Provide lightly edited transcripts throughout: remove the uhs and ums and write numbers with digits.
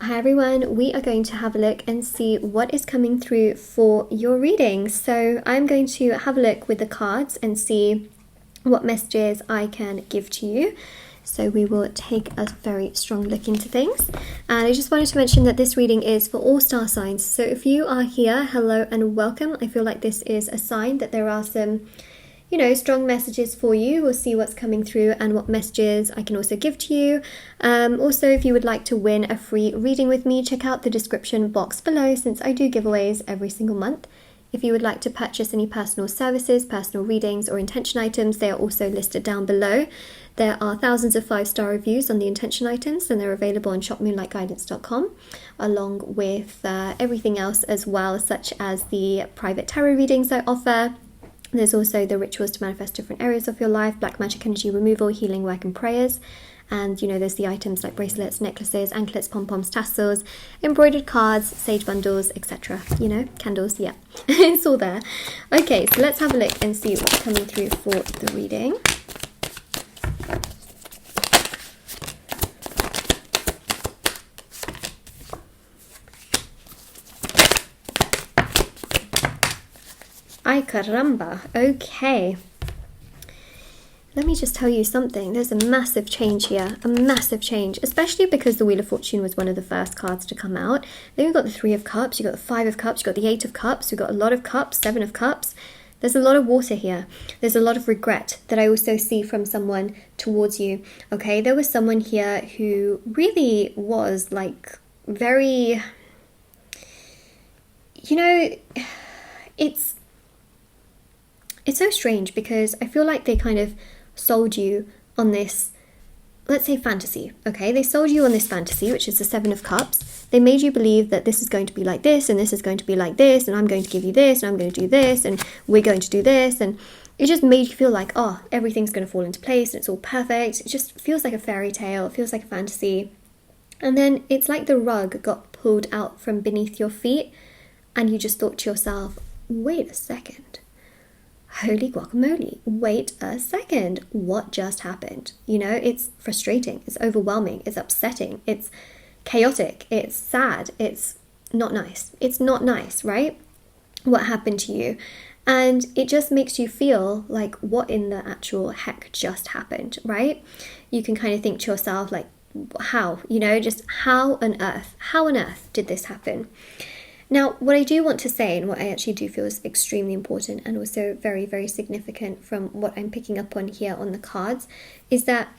Hi everyone, we are going to have a look and see what is coming through for your reading. So I'm going to have a look with the cards and see what messages I can give to you. So we will take a very strong look into things. And I just wanted to mention that this reading is for all star signs. So if you are here, hello and welcome. I feel like this is a sign that there are some strong messages for you. We'll see what's coming through and what messages I can also give to you. Also, if you would like to win a free reading with me, check out the description box below since I do giveaways every single month. If you would like to purchase any personal services, personal readings or intention items, they are also listed down below. There are thousands of 5-star reviews on the intention items and they're available on shopmoonlightguidance.com along with everything else as well, such as the private tarot readings I offer. There's also the rituals to manifest different areas of your life, black magic energy removal, healing work and prayers. And there's the items like bracelets, necklaces, anklets, pom-poms, tassels, embroidered cards, sage bundles, etc. Candles, yeah. It's all there. Okay, so let's have a look and see what's coming through for the reading. Ay caramba, okay. Let me just tell you something. There's a massive change here, a massive change, especially because the Wheel of Fortune was one of the first cards to come out. Then we've got the 3 of Cups, you've got the 5 of Cups, you've got the 8 of Cups, we've got a lot of Cups, 7 of Cups. There's a lot of water here. There's a lot of regret that I also see from someone towards you, okay? There was someone here who really was like very, it's so strange because I feel like they kind of sold you on this, let's say, fantasy, okay? They sold you on this fantasy, which is the 7 of Cups. They made you believe that this is going to be like this, and this is going to be like this, and I'm going to give you this, and I'm going to do this, and we're going to do this, and it just made you feel like, oh, everything's going to fall into place, and it's all perfect. It just feels like a fairy tale. It feels like a fantasy. And then it's like the rug got pulled out from beneath your feet, and you just thought to yourself, wait a second. Holy guacamole, wait a second, what just happened? It's frustrating, it's overwhelming, it's upsetting, it's chaotic, it's sad, it's not nice. It's not nice, right? What happened to you? And it just makes you feel like, what in the actual heck just happened, right? You can kind of think to yourself like, how? Just how on earth did this happen? Now, what I do want to say, and what I actually do feel is extremely important and also very, very significant from what I'm picking up on here on the cards, is that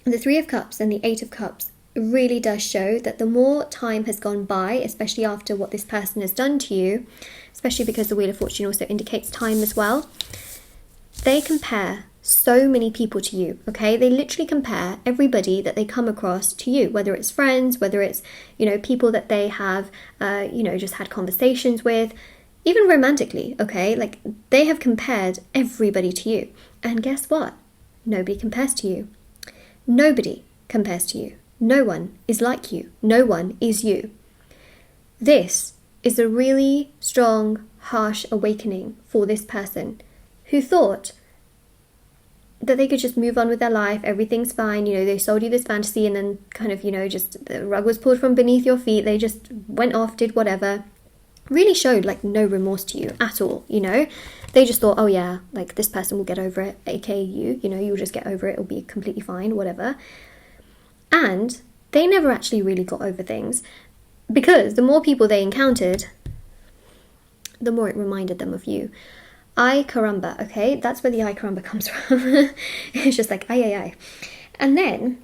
the 3 of Cups and the 8 of Cups really does show that the more time has gone by, especially after what this person has done to you, especially because the Wheel of Fortune also indicates time as well, they compare so many people to you, okay? They literally compare everybody that they come across to you, whether it's friends, whether it's, people that they have, just had conversations with, even romantically, okay? Like, they have compared everybody to you. And guess what? Nobody compares to you. Nobody compares to you. No one is like you. No one is you. This is a really strong, harsh awakening for this person who thought that they could just move on with their life, everything's fine, they sold you this fantasy and then kind of, just the rug was pulled from beneath your feet, they just went off, did whatever, really showed like no remorse to you at all, They just thought, oh yeah, like this person will get over it, aka you'll just get over it, it'll be completely fine, whatever. And they never actually really got over things because the more people they encountered, the more it reminded them of you. Ay caramba, okay? That's where the ay caramba comes from. It's just like, ay. And then,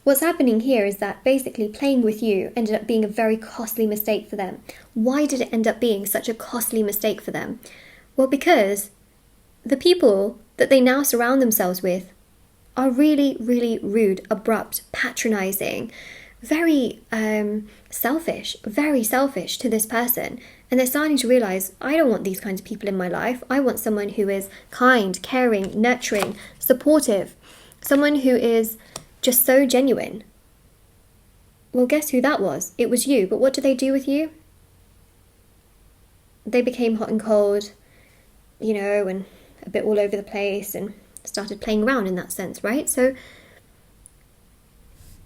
what's happening here is that basically playing with you ended up being a very costly mistake for them. Why did it end up being such a costly mistake for them? Well, because the people that they now surround themselves with are really, really rude, abrupt, patronizing, very selfish to this person. And they're starting to realize, I don't want these kinds of people in my life. I want someone who is kind, caring, nurturing, supportive. Someone who is just so genuine. Well, guess who that was? It was you. But what did they do with you? They became hot and cold, and a bit all over the place and started playing around in that sense, right? So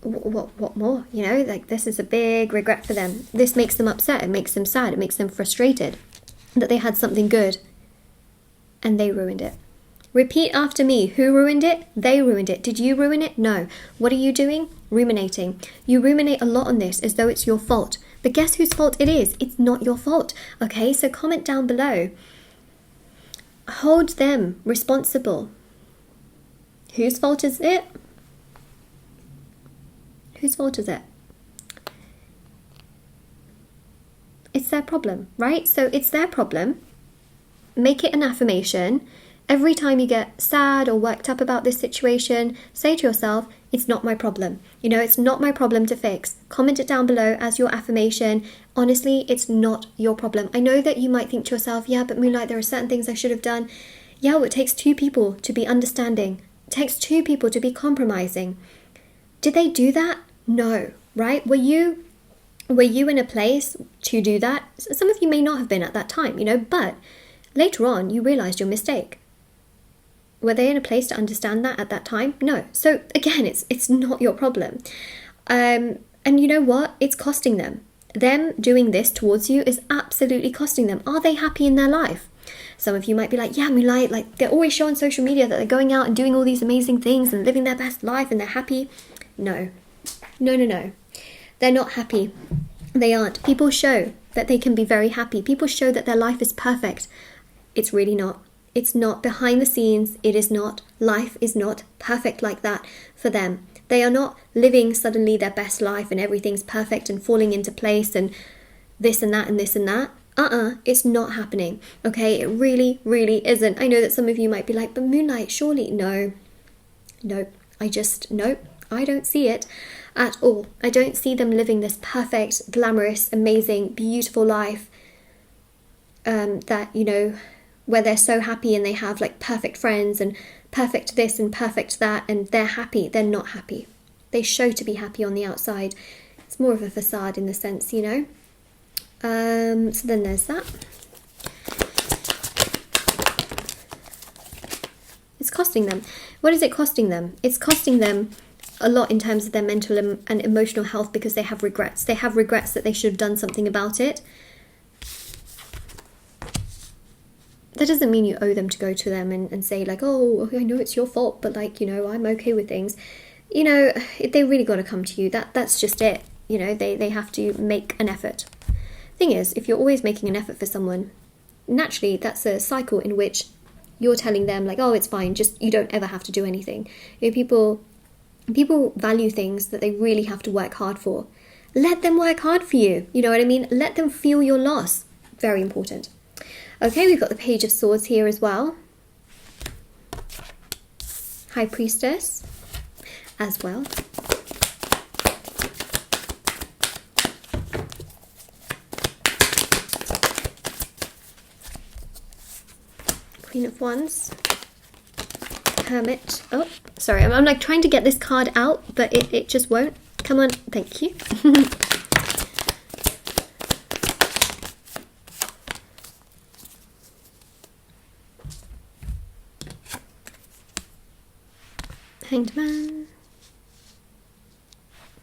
what more? You know, like, this is a big regret for them. This makes them upset. It makes them sad. It makes them frustrated that they had something good and they ruined it. Repeat after me. Who ruined it? They ruined it. Did you ruin it? No. What are you doing? Ruminating. You ruminate a lot on this as though it's your fault. But guess whose fault it is? It's not your fault. Okay, so comment down below. Hold them responsible. Whose fault is it? Whose fault is it? It's their problem, right? So it's their problem. Make it an affirmation. Every time you get sad or worked up about this situation, say to yourself, it's not my problem. You know, it's not my problem to fix. Comment it down below as your affirmation. Honestly, it's not your problem. I know that you might think to yourself, yeah, but Moonlight, there are certain things I should have done. Yeah, well, it takes two people to be understanding. It takes two people to be compromising. Did they do that? No, right? Were you in a place to do that? Some of you may not have been at that time, you know, but later on you realized your mistake. Were they in a place to understand that at that time? No. So again, it's not your problem. And you know what? It's costing them. Them doing this towards you is absolutely costing them. Are they happy in their life? Some of you might be like, yeah, Moonlight, like, they're always showing social media that they're going out and doing all these amazing things and living their best life and they're happy. No. No. They're not happy. They aren't. People show that they can be very happy. People show that their life is perfect. It's really not. It's not. Behind the scenes, it is not. Life is not perfect like that for them. They are not living suddenly their best life and everything's perfect and falling into place and this and that and this and that. It's not happening. Okay, it really, really isn't. I know that some of you might be like, but Moonlight, surely. No. Nope. I don't see it at all. I don't see them living this perfect, glamorous, amazing, beautiful life that, you know, where they're so happy and they have like perfect friends and perfect this and perfect that and they're happy. They're not happy. They show to be happy on the outside. It's more of a facade in the sense, you know. So then there's that. It's costing them. What is it costing them? It's costing them a lot in terms of their mental and emotional health because they have regrets. They have regrets that they should have done something about it. That doesn't mean you owe them to go to them and say like, oh, I know it's your fault, but like, you know, I'm okay with things. You know, they really got to come to you. That's just it. You know, they have to make an effort. Thing is, if you're always making an effort for someone, naturally that's a cycle in which you're telling them like, oh, it's fine, just you don't ever have to do anything. You know, people value things that they really have to work hard for. Let them work hard for you. You know what I mean? Let them feel your loss. Very important. Okay, we've got the Page of Swords here as well. High Priestess as well. Queen of Wands. Hermit. Oh, sorry, I'm like trying to get this card out, but it just won't. Come on, thank you. Hanged Man.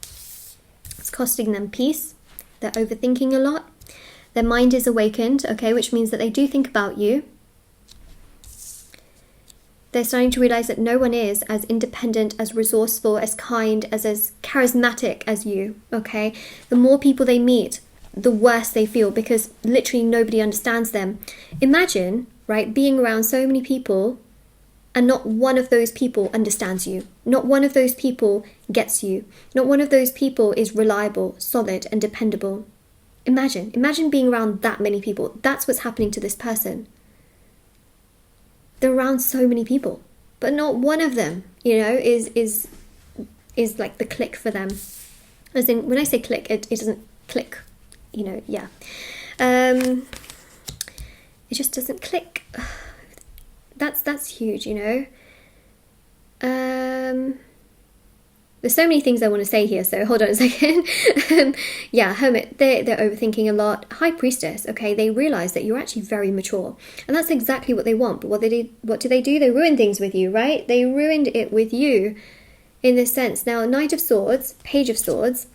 It's costing them peace. They're overthinking a lot. Their mind is awakened, okay, which means that they do think about you. They're starting to realize that no one is as independent, as resourceful, as kind, as charismatic as you, okay? The more people they meet, the worse they feel because literally nobody understands them. Imagine, right, being around so many people and not one of those people understands you. Not one of those people gets you. Not one of those people is reliable, solid, and dependable. Imagine being around that many people. That's what's happening to this person. They're around so many people, but not one of them, you know, is like the click for them. As in, when I say click, it doesn't click, you know, yeah. It just doesn't click. That's huge, you know. There's so many things I want to say here, so hold on a second. Yeah, Hermit, they're overthinking a lot. High Priestess, okay, they realize that you're actually very mature. And that's exactly what they want. But what do they do? They ruin things with you, right? They ruined it with you in this sense. Now, Knight of Swords, Page of Swords,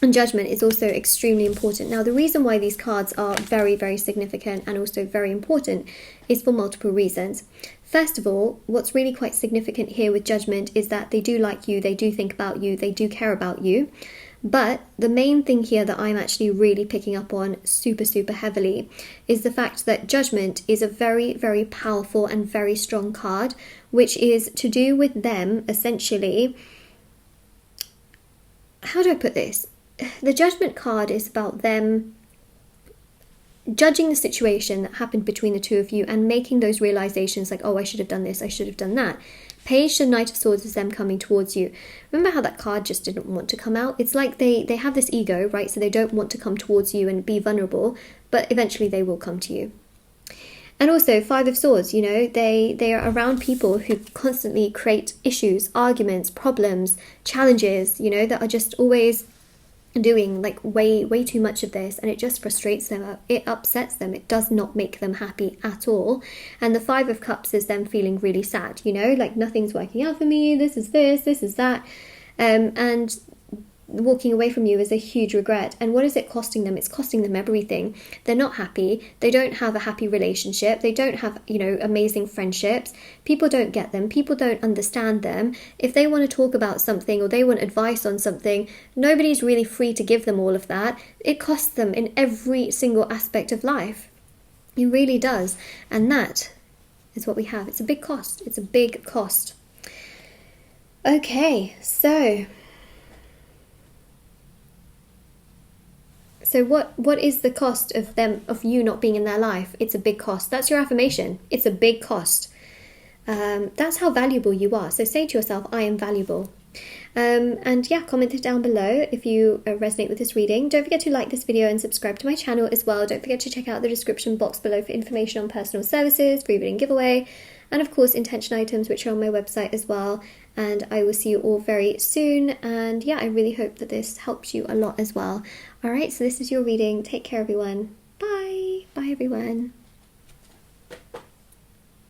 and Judgment is also extremely important. Now, the reason why these cards are very, very significant and also very important is for multiple reasons. First of all, what's really quite significant here with Judgment is that they do like you, they do think about you, they do care about you. But the main thing here that I'm actually really picking up on super, super heavily is the fact that Judgment is a very, very powerful and very strong card, which is to do with them, essentially. How do I put this? The Judgment card is about them judging the situation that happened between the two of you and making those realizations like, oh, I should have done this, I should have done that. Page to Knight of Swords is them coming towards you. Remember how that card just didn't want to come out? It's like they have this ego, right? So they don't want to come towards you and be vulnerable, but eventually they will come to you. And also, Five of Swords, you know, they are around people who constantly create issues, arguments, problems, challenges, you know, that are just always doing like way too much of this, and it just frustrates them, it upsets them, it does not make them happy at all. And the Five of Cups is them feeling really sad, you know, like nothing's working out for me, this is that, and walking away from you is a huge regret. And what is it costing them? It's costing them everything. They're not happy, they don't have a happy relationship, they don't have, you know, amazing friendships, people don't get them, people don't understand them. If they want to talk about something or they want advice on something, nobody's really free to give them all of that. It costs them in every single aspect of life. It really does. And that is what we have. It's a big cost. It's a big cost. Okay, so what is the cost of you not being in their life? It's a big cost. That's your affirmation. It's a big cost. That's how valuable you are. So say to yourself, I am valuable. And yeah, comment it down below if you resonate with this reading. Don't forget to like this video and subscribe to my channel as well. Don't forget to check out the description box below for information on personal services, free reading giveaway, and of course intention items, which are on my website as well. And I will see you all very soon. And yeah, I really hope that this helps you a lot as well. Alright, so this is your reading. Take care, everyone. Bye. Bye, everyone.